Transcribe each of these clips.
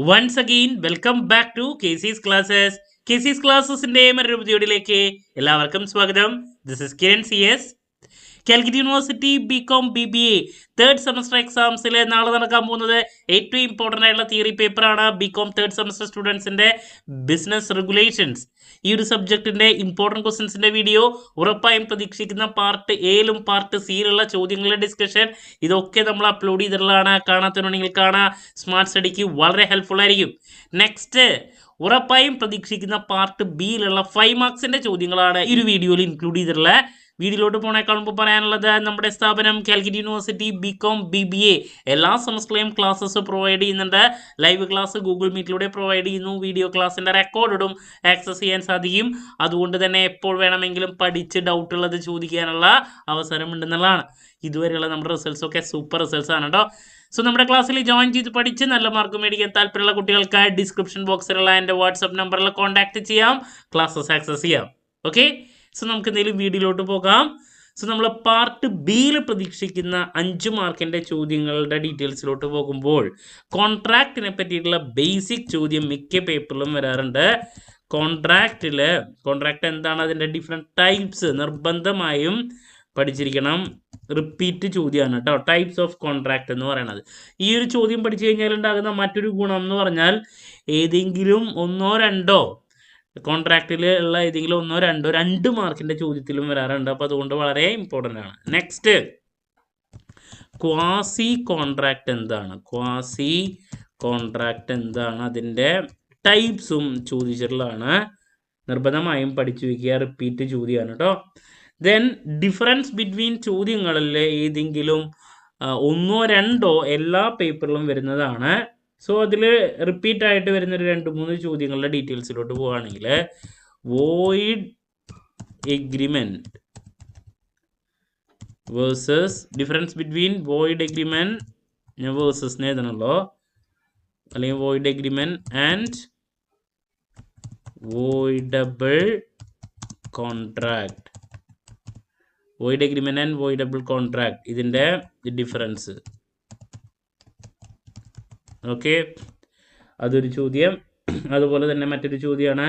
Once again, welcome back to KC's Classes. KC's Classesന്റെ മറ്റൊരു വീഡിയോയിലേക്ക് എല്ലാവർക്കും സ്വാഗതം. This is Kiran CS. Calicut university B Com BBA third semester എക്സാംസിൽ നാളെ നടക്കാൻ പോകുന്നത് ഏറ്റവും ഇമ്പോർട്ടൻ്റ് ആയിട്ടുള്ള തിയറി പേപ്പറാണ്. ബികോം തേർഡ് സെമസ്റ്റർ സ്റ്റുഡൻസിൻ്റെ ബിസിനസ് റെഗുലേഷൻസ്. ഈ ഒരു സബ്ജക്റ്റിൻ്റെ ഇമ്പോർട്ടൻറ്റ് ക്വസ്റ്റ്യൻസിൻ്റെ വീഡിയോ ഉറപ്പായും പ്രതീക്ഷിക്കുന്ന പാർട്ട് എയിലും പാർട്ട് സിയിലുള്ള ചോദ്യങ്ങളുടെ ഡിസ്കഷൻ ഇതൊക്കെ നമ്മൾ അപ്ലോഡ് ചെയ്തിട്ടുള്ളതാണ്. കാണാത്തവരുണ്ടെങ്കിൽ കാണാം. സ്മാർട്ട് സ്റ്റഡിക്ക് വളരെ ഹെൽപ്ഫുൾ ആയിരിക്കും. നെക്സ്റ്റ് ഉറപ്പായും പ്രതീക്ഷിക്കുന്ന പാർട്ട് ബിയിലുള്ള 5 മാർക്സിൻ്റെ ചോദ്യങ്ങളാണ് ഈ ഒരു വീഡിയോയിൽ ഇൻക്ലൂഡ് ചെയ്തിട്ടുള്ളത്. വീഡിയോയിലോട്ട് പോണേക്കാൾ മുമ്പ് പറയാനുള്ളത്, നമ്മുടെ സ്ഥാപനം കാലിക്കറ്റ് യൂണിവേഴ്സിറ്റി ബികോം BBA എല്ലാ സെമസ്റ്ററിലെയും ക്ലാസ്സസ് പ്രൊവൈഡ് ചെയ്യുന്നുണ്ട്. ലൈവ് ക്ലാസ് ഗൂഗിൾ മീറ്റിലൂടെ പ്രൊവൈഡ് ചെയ്യുന്നു. വീഡിയോ ക്ലാസ്സിൻ്റെ റെക്കോർഡും ആക്സസ് ചെയ്യാൻ സാധിക്കും. അതുകൊണ്ട് തന്നെ എപ്പോൾ വേണമെങ്കിലും പഠിച്ച് ഡൗട്ടുള്ളത് ചോദിക്കാനുള്ള അവസരമുണ്ടെന്നുള്ളതാണ്. ഇതുവരെയുള്ള നമ്മുടെ റിസൾട്ട്സൊക്കെ സൂപ്പർ റിസൾട്ട്സ് ആണ് കേട്ടോ. സോ നമ്മുടെ ക്ലാസ്സിൽ ജോയിൻ ചെയ്ത് പഠിച്ച് നല്ല മാർക്ക് മേടിക്കാൻ താല്പര്യമുള്ള കുട്ടികൾക്ക് ഡിസ്ക്രിപ്ഷൻ ബോക്സിലുള്ള എൻ്റെ വാട്സപ്പ് നമ്പറിൽ കോൺടാക്ട് ചെയ്യാം, ക്ലാസ്സസ് ആക്സസ് ചെയ്യാം. ഓക്കെ, സോ നമുക്ക് എന്തെങ്കിലും വീഡിയോയിലോട്ട് പോകാം. സോ നമ്മൾ പാർട്ട് ബിയിൽ പ്രതീക്ഷിക്കുന്ന 5 മാർക്കിൻ്റെ ചോദ്യങ്ങളുടെ ഡീറ്റെയിൽസിലോട്ട് പോകുമ്പോൾ കോൺട്രാക്റ്റിനെ പറ്റിയിട്ടുള്ള ബേസിക് ചോദ്യം മിക്ക പേപ്പറിലും വരാറുണ്ട്. കോൺട്രാക്റ്റ് എന്താണ്, അതിൻ്റെ ഡിഫറെൻറ്റ് ടൈപ്സ് നിർബന്ധമായും പഠിച്ചിരിക്കണം. റിപ്പീറ്റ് ചോദ്യമാണ് കേട്ടോ, ടൈപ്സ് ഓഫ് കോൺട്രാക്റ്റ് എന്ന് പറയുന്നത്. ഈ ഒരു ചോദ്യം പഠിച്ചു കഴിഞ്ഞാൽ ഉണ്ടാകുന്ന മറ്റൊരു ഗുണം എന്ന് പറഞ്ഞാൽ ഏതെങ്കിലും ഒന്നോ രണ്ടോ കോൺട്രാക്റ്റിൽ ഉള്ള ഏതെങ്കിലും ഒന്നോ രണ്ടോ 2 മാർക്കിൻ്റെ ചോദ്യത്തിലും വരാറുണ്ട്. അപ്പോൾ അതുകൊണ്ട് വളരെ ഇമ്പോർട്ടൻ്റ് ആണ്. നെക്സ്റ്റ്, ക്വാസി കോൺട്രാക്റ്റ് എന്താണ്, അതിൻ്റെ ടൈപ്സും ചോദിച്ചിട്ടുള്ളതാണ്. നിർബന്ധമായും പഠിച്ചു വയ്ക്കുക, റിപ്പീറ്റ് ചോദ്യമാണ് കേട്ടോ. ദെൻ ഡിഫറൻസ് ബിറ്റ്വീൻ ചോദ്യങ്ങളിൽ ഏതെങ്കിലും ഒന്നോ രണ്ടോ എല്ലാ പേപ്പറിലും വരുന്നതാണ്. സോ അതിൽ റിപ്പീറ്റ് ആയിട്ട് വരുന്നൊരു 2-3 ചോദ്യങ്ങളുടെ ഡീറ്റെയിൽസിലോട്ട് പോവുകയാണെങ്കിൽ, void agreement versus difference between void agreement versus എഴുതണല്ലോ, അല്ലെങ്കിൽ void agreement and voidable contract. Void agreement and voidable contract, ഇതിൻ്റെ ഡിഫറൻസ്. ഓക്കെ, അതൊരു ചോദ്യം. അതുപോലെ തന്നെ മറ്റൊരു ചോദ്യമാണ്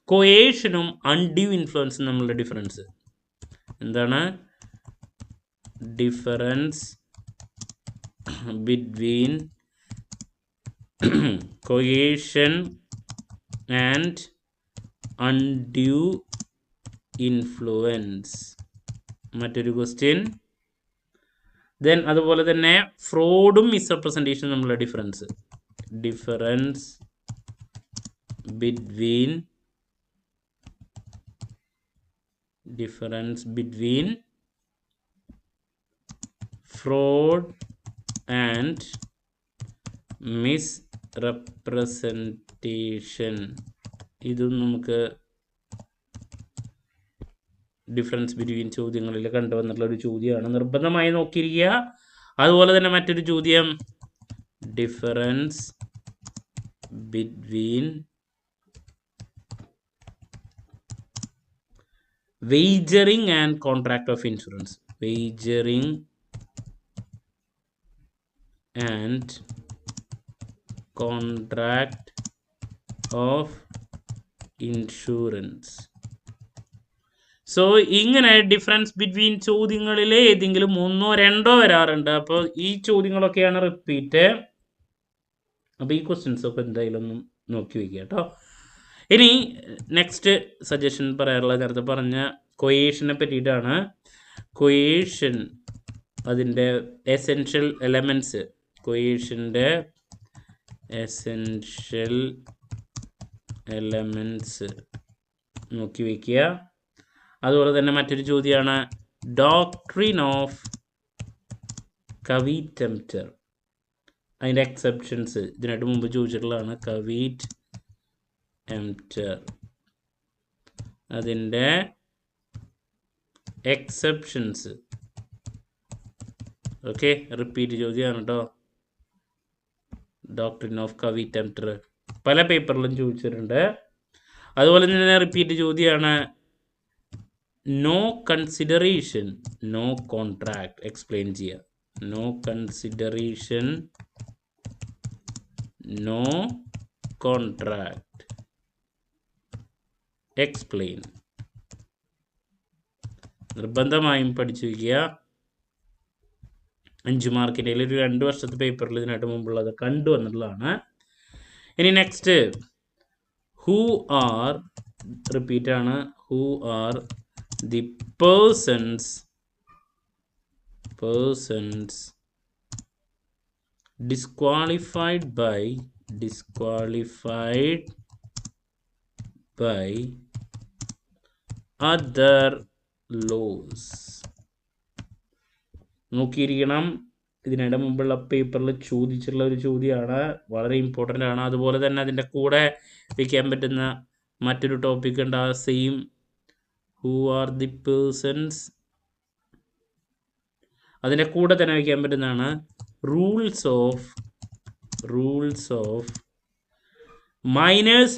കൊയേഷനും അൺഡ്യൂ ഇൻഫ്ലുവൻസും തമ്മിലുള്ള ഡിഫറൻസ്. എന്താണ് difference between കൊയേഷൻ and undue influence, മറ്റൊരു ക്വസ്റ്റ്യൻ. ദെൻ അതുപോലെ തന്നെ ഫ്രോഡും മിസ്റെപ്രസെൻറ്റേഷനും തമ്മിലുള്ള difference between fraud and misrepresentation. ഇതും നമുക്ക് ഡിഫറൻസ് ബിറ്റ്വീൻ ചോദ്യങ്ങളിൽ കണ്ടുവന്നിട്ടുള്ള ഒരു ചോദ്യമാണ്. നിർബന്ധമായി നോക്കിയിരിക്കുക. അതുപോലെ തന്നെ മറ്റൊരു ചോദ്യം, difference between wagering and contract of insurance. Wagering and contract of insurance. So ഇങ്ങനെ ഡിഫറൻസ് ബിറ്റ്വീൻ ചോദ്യങ്ങളിൽ ഏതെങ്കിലും ഒന്നോ രണ്ടോ വരാറുണ്ട്. അപ്പോൾ ഈ ചോദ്യങ്ങളൊക്കെയാണ് റിപ്പീറ്റ്. അപ്പോൾ ഈ ക്വസ്റ്റ്യൻസ് ഒക്കെ എന്തായാലും ഒന്ന് നോക്കി വയ്ക്കുക കേട്ടോ. ഇനി നെക്സ്റ്റ് സജഷൻ പറയാറുള്ളത്, നേരത്തെ പറഞ്ഞ കൊയേഷനെ പറ്റിയിട്ടാണ്. കൊയേഷൻ, അതിൻ്റെ എസെൻഷ്യൽ എലമെൻറ്റ്സ്, കൊയേഷൻ്റെ എസെൻഷ്യൽ എലമെൻറ്റ്സ് നോക്കി വയ്ക്കുക. അതുപോലെ തന്നെ മറ്റൊരു ചോദ്യമാണ് ഡോക്ട്രിൻ ഓഫ് കവീറ്റംപ്റ്റർ, അതിൻ്റെ എക്സെപ്ഷൻസ്. ഇതിനായിട്ട് മുമ്പ് ചോദിച്ചിട്ടുള്ളതാണ് കവീറ്റംപ്റ്റർ, അതിൻ്റെ എക്സെപ്ഷൻസ്. ഓക്കെ, റിപ്പീറ്റ് ചോദ്യമാണ് കേട്ടോ. ഡോക്ട്രിൻ ഓഫ് കവീറ്റംപ്റ്റർ പല പേപ്പറിലും ചോദിച്ചിട്ടുണ്ട്. അതുപോലെ തന്നെ റിപ്പീറ്റ് ചോദ്യമാണ് no consideration no contract. Explain ചെയ്യുക. no consideration, no contract. Explain. നിർബന്ധമായും പഠിച്ചു വയ്ക്കുക. 5 മാർക്കിൻ്റെ ഒരു 2 വർഷത്തെ പേപ്പറിൽ ഇതിനായിട്ട് മുമ്പുള്ളത് കണ്ടുവന്നുള്ളതാണ്. ഇനി നെക്സ്റ്റ്, ഹൂ ആർ, റിപ്പീറ്റ് ആണ്, who are the persons disqualified by other laws. നോക്കിയിരിക്കണം, ഇതിനിടെ മുമ്പുള്ള പേപ്പറിൽ ചോദിച്ചിട്ടുള്ള ഒരു ചോദ്യമാണ്, വളരെ ഇമ്പോർട്ടൻ്റ് ആണ്. അതുപോലെ തന്നെ അതിൻ്റെ കൂടെ വയ്ക്കാൻ പറ്റുന്ന മറ്റൊരു ടോപ്പിക് ഉണ്ട്, ആ same who are the persons. അതിൻ്റെ കൂടെ തന്നെ വയ്ക്കാൻ പറ്റുന്നതാണ് rules of minors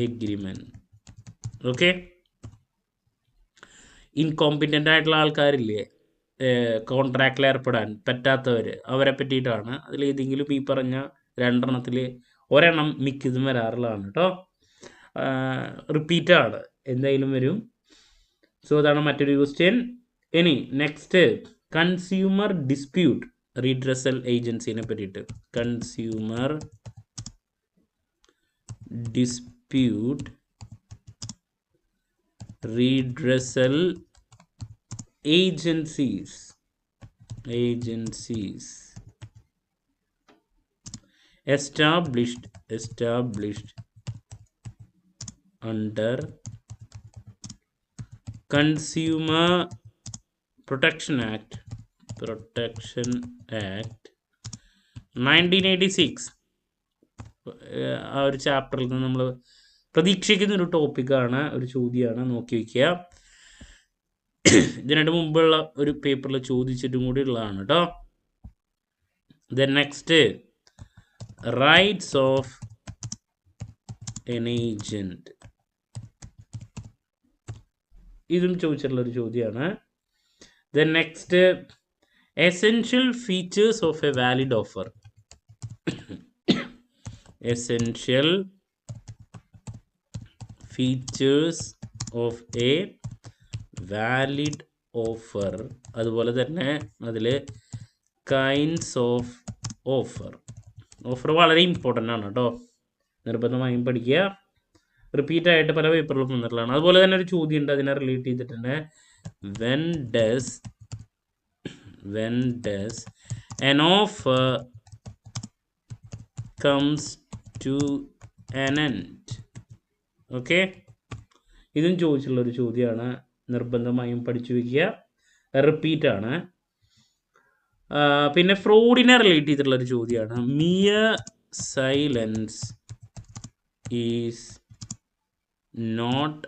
agreement. Okay, incompetent ആയിട്ടുള്ള ആൾക്കാരില്ലേ, കോൺട്രാക്റ്റിൽ ഏർപ്പെടാൻ പറ്റാത്തവർ, അവരെ പറ്റിയിട്ടാണ്. അതിലേതെങ്കിലും ഈ പറഞ്ഞ 2 ഒരെണ്ണം മിക്കതും വരാറുള്ളതാണ് കേട്ടോ. റിപ്പീറ്റാണ്, എന്തായാലും വരും. സോ അതാണ് മറ്റൊരു ക്വസ്റ്റ്യൻ. ഇനി നെക്സ്റ്റ്, കൺസ്യൂമർ ഡിസ്പ്യൂട്ട് റീഡ്രസൽ ഏജൻസിനെ പറ്റിയിട്ട്. Consumer dispute redressal agencies established under Consumer Protection Act 1986. ആ ഒരു ചാപ്റ്ററിൽ നിന്ന് നമ്മൾ പ്രതീക്ഷിക്കുന്ന ഒരു ടോപ്പിക്കാണ്, ഒരു ചോദ്യമാണ്, നോക്കി വയ്ക്കുക. ഇതിനായിട്ട് മുമ്പുള്ള ഒരു പേപ്പറിൽ ചോദിച്ചിട്ടും കൂടി ഉള്ളതാണ് കേട്ടോ. Then next, rights of an agent. ഇതും ചോദിച്ചിട്ടുള്ളൊരു ചോദ്യമാണ്. Then next, essential features of A valid offer. Essential features of A valid offer. അതുപോലെ തന്നെ അതിൽ കൈൻഡ്സ് ഓഫ് ഓഫർ വളരെ ഇമ്പോർട്ടൻ്റ് ആണ് കേട്ടോ, നിർബന്ധമായും പഠിക്കുക. റിപ്പീറ്റ് ആയിട്ട് പല പേപ്പറിലും വന്നിട്ടുള്ളതാണ്. അതുപോലെ തന്നെ ഒരു ചോദ്യം ഉണ്ട്, അതിനെ റിലേറ്റ് ചെയ്തിട്ടുണ്ട്. When does an offer comes to an end. Okay, ഇതും ചോദിച്ചുള്ളൊരു ചോദ്യമാണ്, നിർബന്ധമായും പഠിച്ചു വയ്ക്കുക. റിപ്പീറ്റ് ആണ്. പിന്നെ ഫ്രോഡിനെ റിലേറ്റ് ചെയ്തിട്ടുള്ളൊരു ചോദ്യമാണ്. Mere silence is not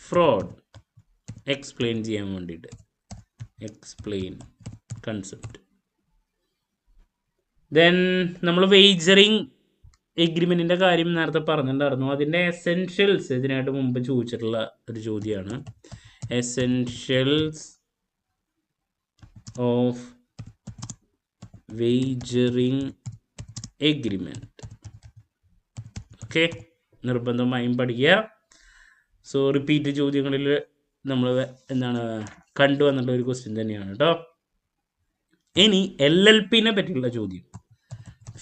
fraud. Explain ചെയ്യാൻ വേണ്ടിയിട്ട്, എക്സ്പ്ലെയിൻ കൺസെപ്റ്റ്. ദെൻ നമ്മൾ വേജറിങ് എഗ്രിമെൻറ്റിൻ്റെ കാര്യം നേരത്തെ പറഞ്ഞിട്ടുണ്ടായിരുന്നു. അതിൻ്റെ എസെൻഷ്യൽസ് ഇതിനായിട്ട് മുമ്പ് ചോദിച്ചിട്ടുള്ള ഒരു ചോദ്യമാണ്. Essentials of wagering agreement. Okay, നിർബന്ധമായും പഠിക്കുക. സോ റിപ്പീറ്റ് ചോദ്യങ്ങളിൽ നമ്മൾ കണ്ടുവന്നുള്ള ഒരു ക്വസ്റ്റ്യൻ തന്നെയാണ് കേട്ടോ. ഇനി LLPനെ പറ്റിയുള്ള ചോദ്യം,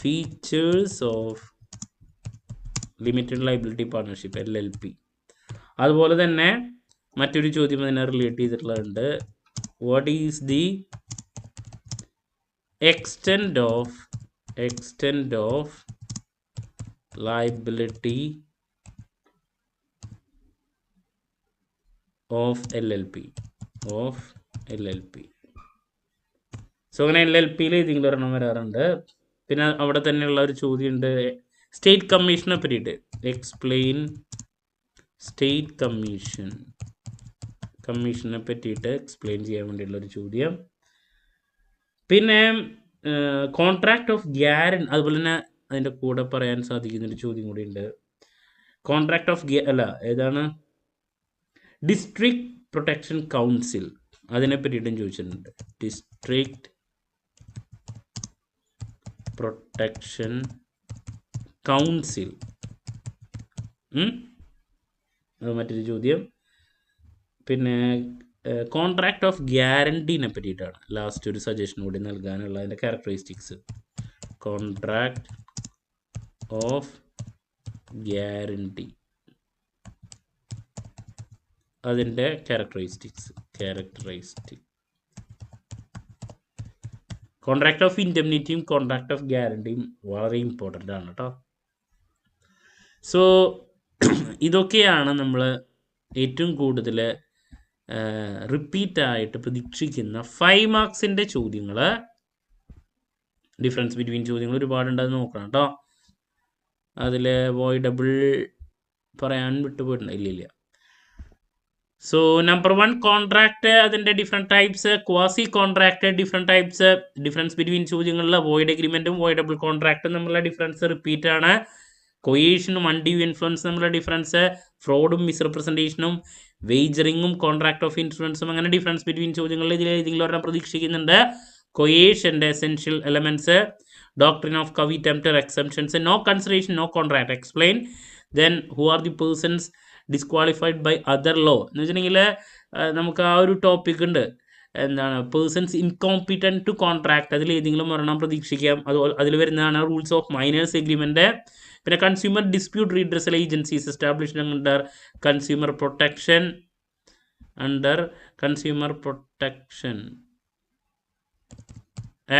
features of limited liability partnership, LLP. അതുപോലെ തന്നെ മറ്റൊരു ചോദ്യം അതിനെ റിലേറ്റ് ചെയ്തിട്ടുള്ളതുണ്ട്. What is the extend of liability of LLP. So അങ്ങനെ LLPയിൽ ഏതെങ്കിലും ഒരെണ്ണം വരാറുണ്ട്. പിന്നെ അവിടെ തന്നെയുള്ള ഒരു ചോദ്യമുണ്ട്, സ്റ്റേറ്റ് കമ്മീഷനെ പറ്റിയിട്ട്. എക്സ്പ്ലെയിൻ സ്റ്റേറ്റ് കമ്മീഷനെ പറ്റിയിട്ട് എക്സ്പ്ലെയിൻ ചെയ്യാൻ വേണ്ടിയിട്ടുള്ളൊരു ചോദ്യം. പിന്നെ കോൺട്രാക്ട് ഓഫ് ഗ്യാരണ്ടി, അതുപോലെ തന്നെ അതിൻ്റെ കൂടെ പറയാൻ സാധിക്കുന്നൊരു ചോദ്യം കൂടി ഉണ്ട്. കോൺട്രാക്ട് ഓഫ് ഏതാണ്, ഡിസ്ട്രിക്ട് പ്രൊട്ടക്ഷൻ കൗൺസിൽ, അതിനെ പറ്റിയിട്ടും ചോദിച്ചിട്ടുണ്ട്. District protection council. അത് മറ്റൊരു ചോദ്യം. പിന്നെ കോൺട്രാക്ട് ഓഫ് ഗ്യാരണ്ടീനെ പറ്റിയിട്ടാണ് ലാസ്റ്റ് ഒരു സജഷൻ കൂടി നൽകാനുള്ള അതിൻ്റെ ക്യാരക്ടറിസ്റ്റിക്സ്. കോൺട്രാക്ട് ഓഫ് ഗ്യാരണ്ടി, അതിൻ്റെ ക്യാരക്ടറിസ്റ്റിക്സ്. കോൺട്രാക്ട് ഓഫ് ഇൻഡെംനിറ്റിയും കോൺട്രാക്ട് ഓഫ് ഗ്യാരണ്ടിയും വളരെ ഇമ്പോർട്ടൻ്റ് ആണ് കേട്ടോ. സോ ഇതൊക്കെയാണ് നമ്മൾ ഏറ്റവും കൂടുതൽ റിപ്പീറ്റായിട്ട് പ്രതീക്ഷിക്കുന്ന 5 മാർക്സിൻ്റെ ചോദ്യങ്ങൾ. ഡിഫറൻസ് ബിറ്റ്വീൻ ചോദ്യങ്ങൾ ഒരുപാടുണ്ടെന്ന് നോക്കണം കേട്ടോ. അതിൽ വോയിഡബിൾ പറയാൻ വിട്ടുപോയിട്ടുണ്ട്, ഇല്ല. സോ നമ്പർ 1 കോൺട്രാക്ട്, അതിൻ്റെ different types. Quasi contract, different types. Difference between ചോദ്യങ്ങളിൽ വോയിഡ് എഗ്രിമെൻറ്റും വോയിഡബിൾ കോൺട്രാക്റ്റും തമ്മിലുള്ള ഡിഫറൻസ് റിപ്പീറ്റ് ആണ്. കൊയേഷനും അൺഡ്യൂ ഇൻഫ്ലുവൻസ് തമ്മിലുള്ള ഡിഫറൻസ്, ഫ്രോഡും മിസ്റെപ്രസെൻറ്റേഷനും, വേജറിങ്ങും കോൺട്രാക്ട് ഓഫ് ഇൻഫ്ലുവൻസും, അങ്ങനെ ഡിഫറൻസ് ബിറ്റ്വീൻ ചോദ്യങ്ങളിൽ ഇതിൽ ഏതെങ്കിലും ഒരെണ്ണം പ്രതീക്ഷിക്കുന്നുണ്ട്. കൊയേഷൻ്റെ essential elements, doctrine of caveat emptor exceptions, no consideration no contract explain, then who are the persons disqualified by other law എന്ന് വെച്ചിട്ടുണ്ടെങ്കിൽ നമുക്ക് ആ ഒരു ടോപ്പിക് ഉണ്ട്, എന്താണ് പേഴ്സൺസ് ഇൻകോമ്പിറ്റൻറ്റ് ടു കോൺട്രാക്ട്, അതിൽ ഏതെങ്കിലും ഒരെണ്ണം പ്രതീക്ഷിക്കാം. അതിൽ വരുന്നതാണ് റൂൾസ് ഓഫ് മൈനേഴ്സ് എഗ്രിമെൻറ്റ്. പിന്നെ consumer dispute redressal agencies established under consumer protection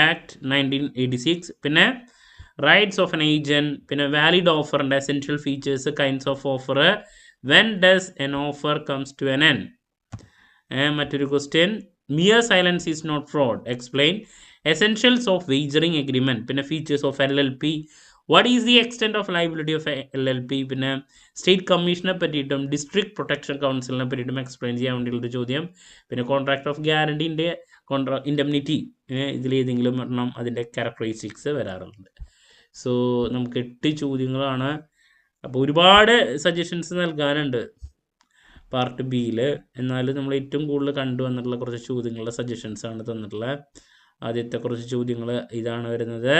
act 1986. പിന്നെ റൈറ്റ്സ് ഓഫ് എൻ ഏജന്റ്, പിന്നെ വാലിഡ് ഓഫറിൻ്റെ essential features, kinds of offer, when does an offer comes to an end. മറ്റൊരു question, mere silence is not fraud explain, essentials of wagering agreement, പിന്നെ features of LLP, what is the extent of liability of LLP, പിന്നെ state കമ്മീഷനെ പറ്റിയിട്ടും district protection കൗൺസിലിനെ പറ്റിയിട്ടും explain ചെയ്യാൻ വേണ്ടിയുള്ള ചോദ്യം. പിന്നെ കോൺട്രാക്ട് ഓഫ് ഗ്യാരണ്ടീൻ്റെ ഇൻഡെംനിറ്റി, ഇതിലേതെങ്കിലും ഒരെണ്ണം അതിൻ്റെ ക്യാരക്ടറിസ്റ്റിക്സ് വരാറുണ്ട്. സോ നമുക്ക് 8 ചോദ്യങ്ങളാണ്. അപ്പോൾ ഒരുപാട് സജഷൻസ് നൽകാനുണ്ട് പാർട്ട് ബിയിൽ. എന്നാൽ നമ്മൾ ഏറ്റവും കൂടുതൽ കണ്ടുവന്നിട്ടുള്ള കുറച്ച് ചോദ്യങ്ങളുടെ സജഷൻസാണ് തന്നിട്ടുള്ളത്. ആദ്യത്തെ കുറച്ച് ചോദ്യങ്ങൾ ഇതാണ് വരുന്നത്.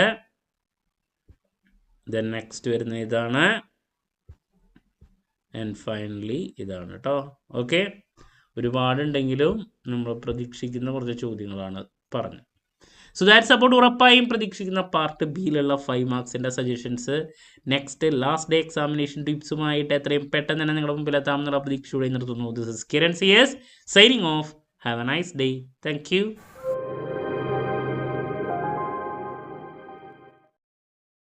ദെൻ നെക്സ്റ്റ് വരുന്ന ഇതാണ്, ആൻഡ് ഫൈനലി ഇതാണ് കേട്ടോ. ഓക്കെ, ഒരുപാടുണ്ടെങ്കിലും നമ്മൾ പ്രതീക്ഷിക്കുന്ന കുറച്ച് ചോദ്യങ്ങളാണ് പറഞ്ഞത്. സോ ദാറ്റ്സ് അബൌട്ട് ഉറപ്പായും പ്രതീക്ഷിക്കുന്ന പാർട്ട് ബിയിലുള്ള 5 മാർക്സിൻ്റെ suggestions. Next last day examination ടിപ്സുമായിട്ട് എത്രയും പെട്ടെന്ന് തന്നെ നിങ്ങളുടെ മുമ്പിൽ എത്താമെന്നുള്ള പ്രതീക്ഷയോടെ നിർത്തുന്നു. This is Kiran CS signing off. Have a nice day. Thank U.